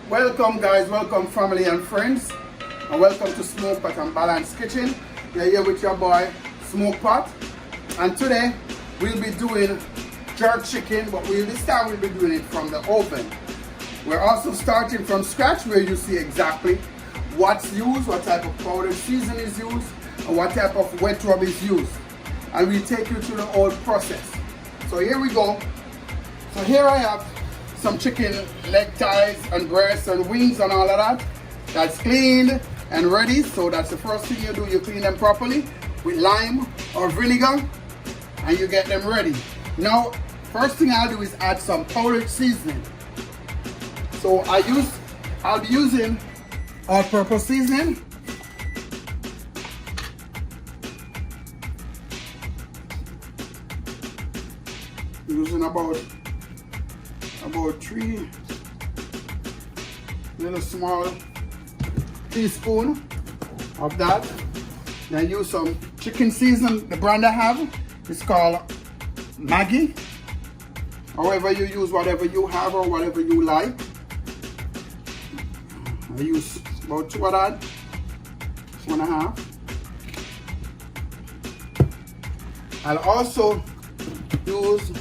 Welcome guys, welcome family and friends, and welcome to Smokepot and Balanced Kitchen. You're here with your boy Smokepot, and today we'll be doing jerk chicken, but this time we'll be doing it from the oven. We're also starting from scratch, where you see exactly what's used, what type of powdered season is used, and what type of wet rub is used. And we'll take you through the whole process. So here we go. So here I have some chicken leg thighs and breasts and wings and all of that. That's cleaned and ready. So that's the first thing you do. You clean them properly with lime or vinegar and you get them ready. Now, first thing I'll do is add some powdered seasoning. So I'll be using all-purpose seasoning. Using about 3 little small teaspoon of that. Then use some chicken season. The brand I have is called Maggi. However you use whatever you have or whatever you like. I use about 2 of that, 2.5. I'll also use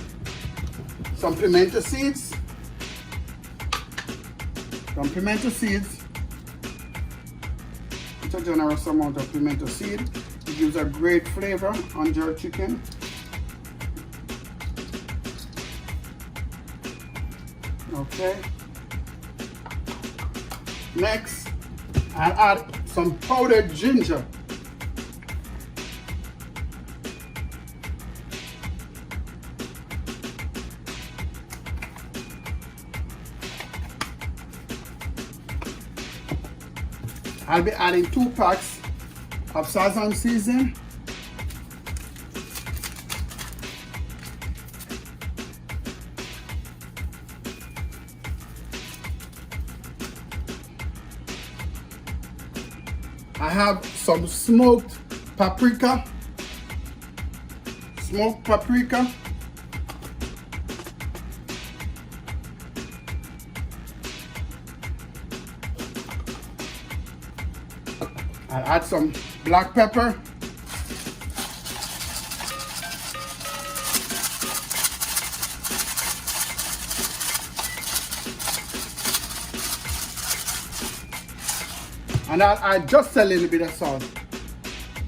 some pimento seeds. Some pimento seeds. It's a generous amount of pimento seed. It gives a great flavor on jerk chicken. Okay. Next, I'll add some powdered ginger. I'll be adding 2 packs of Sazon season. I have some smoked paprika. Smoked paprika. I'll add some black pepper. And I'll add just a little bit of salt.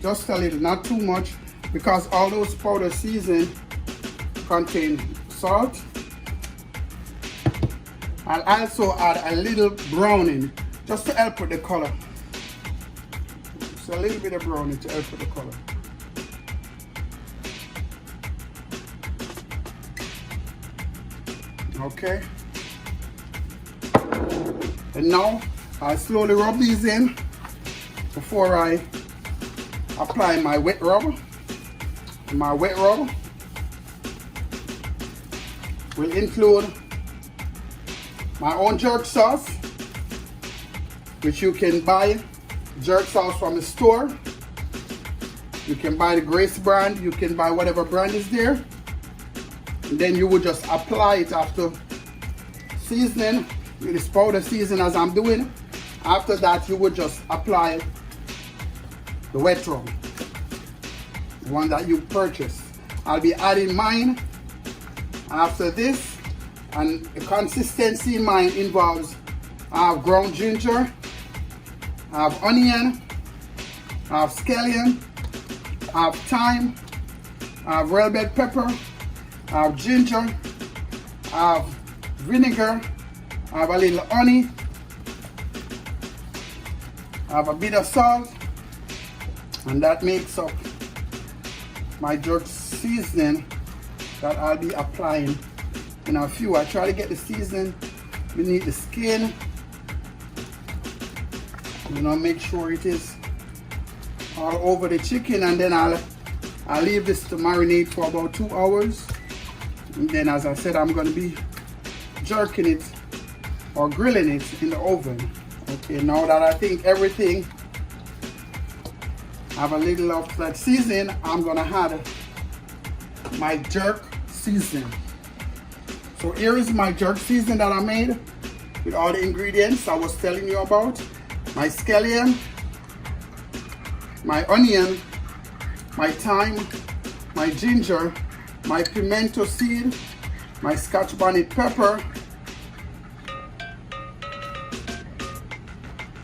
Just a little, not too much, because all those powder season contain salt. I'll also add a little browning, just to help with the color. A little bit of browning to help with the color. Okay. And now I'll slowly rub these in before I apply my wet rub. My wet rub will include my own jerk sauce, which you can buy jerk sauce from the store. You can buy the Grace brand, you can buy whatever brand is there, and then you would just apply it after seasoning with this powder season as I'm doing. After that, you would just apply the wet rub, the one that you purchased. I'll be adding mine after this, and the consistency in mine involves I have ground ginger, I have onion, I have scallion, I have thyme, I have red bell pepper, I have ginger, I have vinegar, I have a little honey, I have a bit of salt, and that makes up my jerk seasoning that I'll be applying in a few. I try to get the seasoning beneath the skin. You know, make sure it is all over the chicken, and then I'll leave this to marinate for about 2 hours. And then, as I said, I'm going to be jerking it or grilling it in the oven. Okay, now that I think everything have a little of that seasoning, I'm going to add my jerk seasoning. So here is my jerk seasoning that I made. with all the ingredients I was telling you about. My scallion, my onion, my thyme, my ginger, my pimento seed, my Scotch bonnet pepper,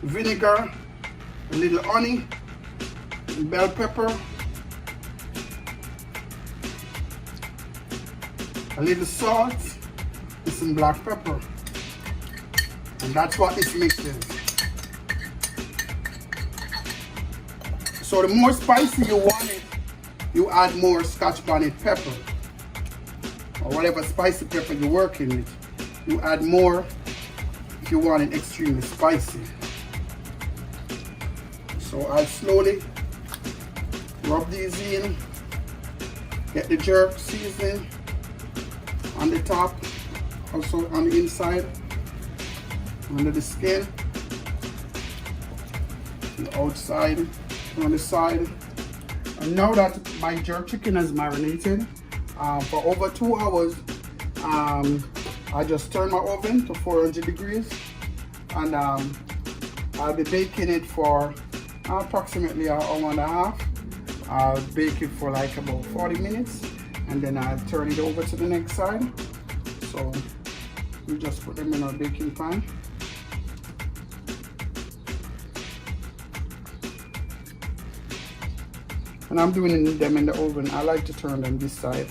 vinegar, a little honey, bell pepper, a little salt, and some black pepper. And that's what this mix is. So the more spicy you want it, you add more Scotch bonnet pepper. Or whatever spicy pepper you're working with. You add more if you want it extremely spicy. So I'll slowly rub these in, get the jerk seasoning on the top, also on the inside, under the skin, the outside, on the side. And now that my jerk chicken has marinated for over 2 hours, I just turned my oven to 400 degrees, and I'll be baking it for approximately an hour and a half. I'll bake it for like about 40 minutes, and then I'll turn it over to the next side. So we just put them in our baking pan. And I'm doing them in the oven. I like to turn them this side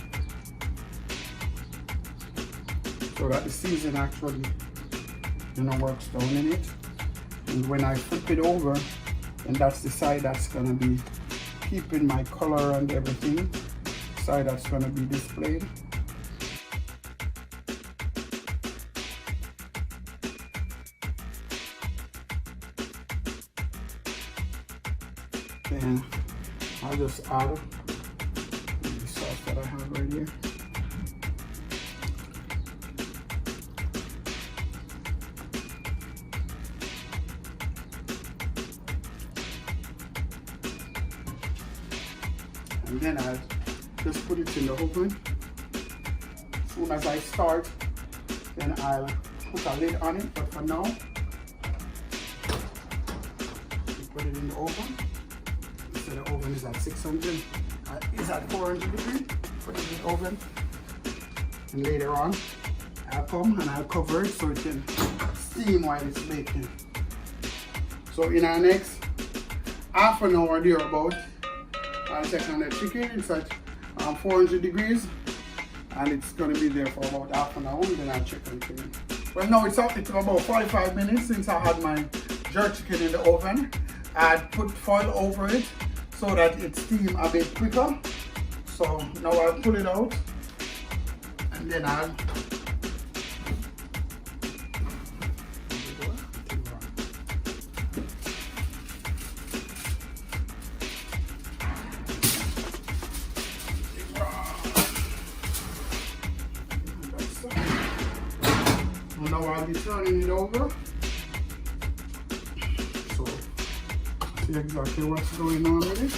so that the season actually, works down in it. And when I flip it over, and that's the side that's gonna be keeping my color and everything, side that's gonna be displayed. Then I'll just add the sauce that I have right here. And then I'll just put it in the oven. As soon as I start, then I'll put a lid on it, but for now, put it in the oven. So the oven is at 600, it's at 400 degrees. Put it in the oven, and later on, I'll come and I'll cover it so it can steam while it's baking. So in our next half an hour thereabout, I'll check on the chicken. It's at 400 degrees, and it's going to be there for about half an hour, and then I'll check on it again. Well, now it's about 45 minutes since I had my jerk chicken in the oven. I'd put foil over it so that it steam a bit quicker. So now I'll pull it out, and then I'll I'll be turning it over. So see exactly what's going on with it.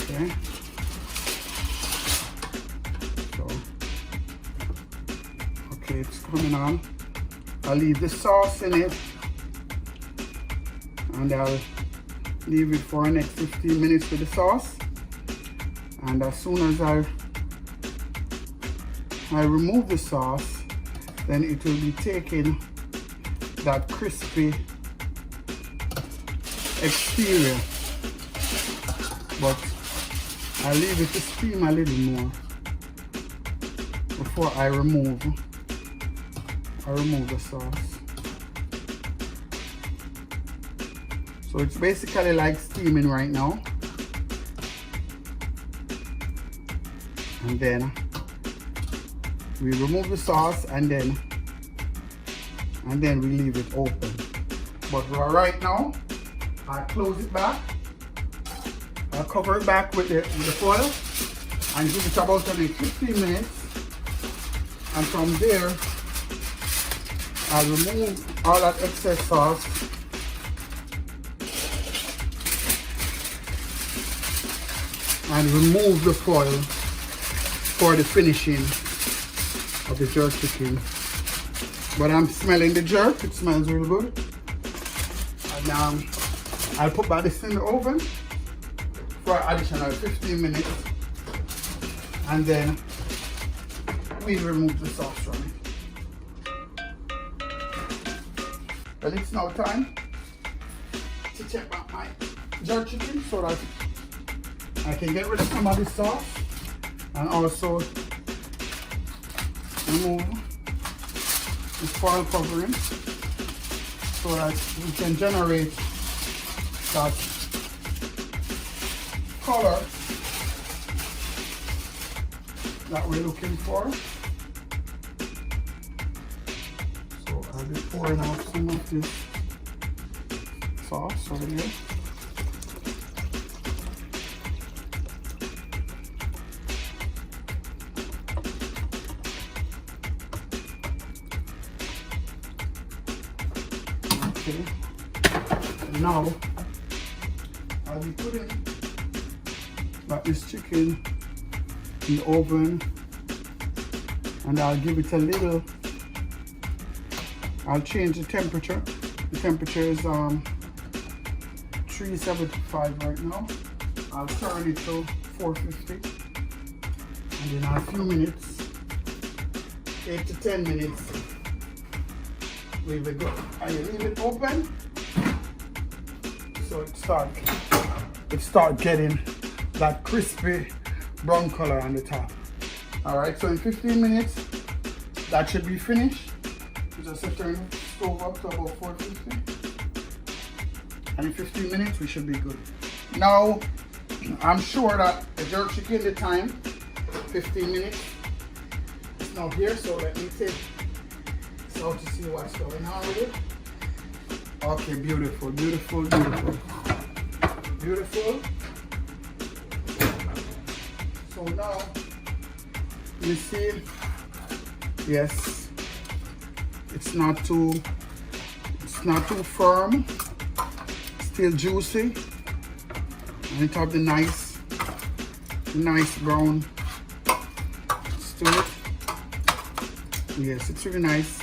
Okay. So okay, it's coming on. I'll leave the sauce in it, and I'll leave it for the next 15 minutes with the sauce. And as soon as I remove the sauce, then it will be taking that crispy exterior, but I'll leave it to steam a little more before I remove the sauce. So it's basically like steaming right now. And then we remove the sauce, and then we leave it open. But right now, I close it back. I'll cover it back with the foil and give it about 15 minutes. And from there, I'll remove all that excess sauce and remove the foil for the finishing of the jerk chicken. But I'm smelling the jerk, it smells really good. And now I'll put back this in the oven for an additional 15 minutes, and then we remove the sauce from it. Well, it's now time to check out my jerk chicken so that I can get rid of some of the sauce and also remove the foil covering so that we can generate that color that we're looking for. So I'll be pouring out some of this sauce over here. Okay. Now I'll be putting this chicken in the oven, and I'll give it a little. I'll change the temperature. The temperature is 375 right now. I'll turn it to 450, and in a few minutes, 8 to 10 minutes, we will go. I leave it open so it start getting that crispy brown color on the top. All right, so in 15 minutes, that should be finished. Just turn the stove up to about 450. And in 15 minutes, we should be good. Now, I'm sure that the jerk chicken, the time, 15 minutes, it's now here, so let me take this out to see what's going on with it. Okay, beautiful, beautiful, beautiful. Beautiful. So now, you see, yes, it's not too firm, still juicy, and it have the nice brown to it. Yes, it's really nice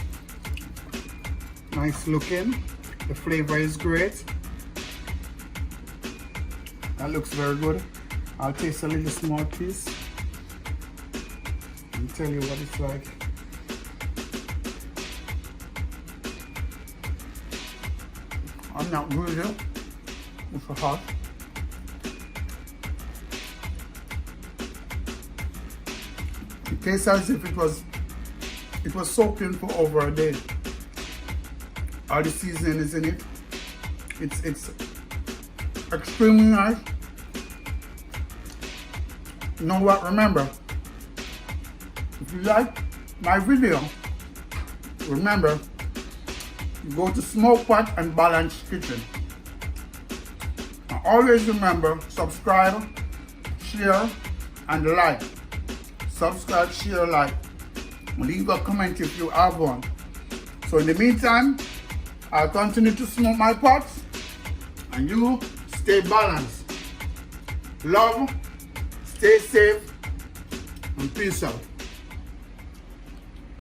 looking. The flavor is great. That looks very good. I'll taste a little small piece and tell you what it's like. I'm not greedy. It's so hot. It tastes as if it was soaking for over a day. All the seasoning is in it. It's extremely nice. You know what? Remember, if you like my video, remember, you go to Smokepot and Balanced Kitchen. And always remember, subscribe, share, and like. Subscribe, share, like. Leave a comment if you have one. So in the meantime, I'll continue to smoke my pots, and you stay balanced. Love, stay safe, and peace out.